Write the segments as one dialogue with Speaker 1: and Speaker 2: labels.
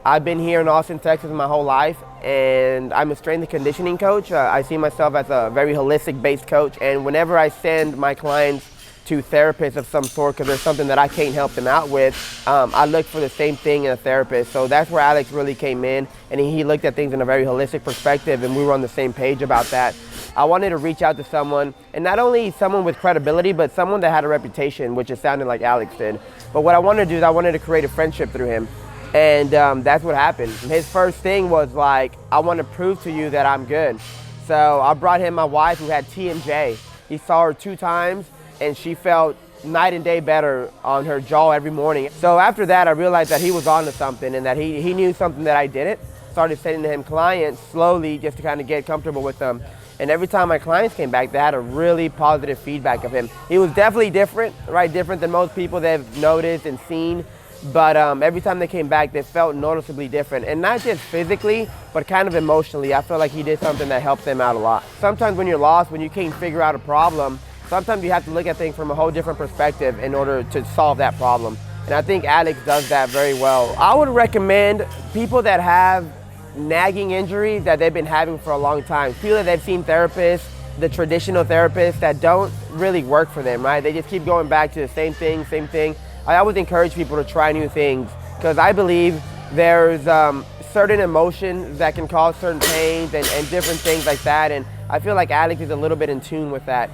Speaker 1: I've been here in Austin, Texas my whole life, and I'm a strength and conditioning coach. I see myself as a very holistic-based coach, and whenever I send my clients to therapists of some sort because there's something that I can't help them out with, I look for the same thing in a therapist. So that's where Alex really came in, and he looked at things in a very holistic perspective, and we were on the same page about that. I wanted to reach out to someone, and not only someone with credibility, but someone that had a reputation, which it sounded like Alex did. But what I wanted to do is I wanted to create a friendship through him. And that's what happened. His first thing was like, I want to prove to you that I'm good. So I brought him my wife who had TMJ. He saw her 2 times and she felt night and day better on her jaw every morning. So after that, I realized that he was onto something and that he knew something that I didn't. Started sending him clients slowly just to kind of get comfortable with them. And every time my clients came back, they had a really positive feedback of him. He was definitely different, right? Different than most people they've noticed and seen. But every time they came back, they felt noticeably different. And not just physically, but kind of emotionally. I feel like he did something that helped them out a lot. Sometimes when you're lost, when you can't figure out a problem, sometimes you have to look at things from a whole different perspective in order to solve that problem. And I think Alex does that very well. I would recommend people that have nagging injuries that they've been having for a long time. People that they've seen therapists, the traditional therapists that don't really work for them, right? They just keep going back to the same thing, same thing. I always encourage people to try new things because I believe there's certain emotions that can cause certain pains and different things like that. And I feel like Alex is a little bit in tune with that.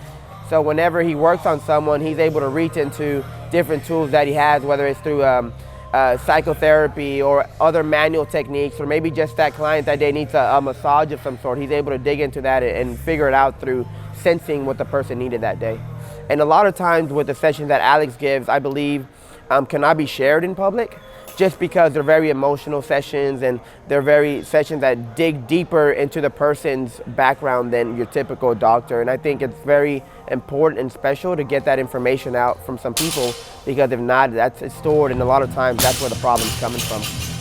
Speaker 1: So whenever he works on someone, he's able to reach into different tools that he has, whether it's through psychotherapy or other manual techniques, or maybe just that client that day needs a massage of some sort. He's able to dig into that and figure it out through sensing what the person needed that day. And a lot of times with the sessions that Alex gives, I believe cannot be shared in public just because they're very emotional sessions and they're very sessions that dig deeper into the person's background than your typical doctor. And I think it's very important and special to get that information out from some people because if not, that's stored, and a lot of times that's where the problem's coming from.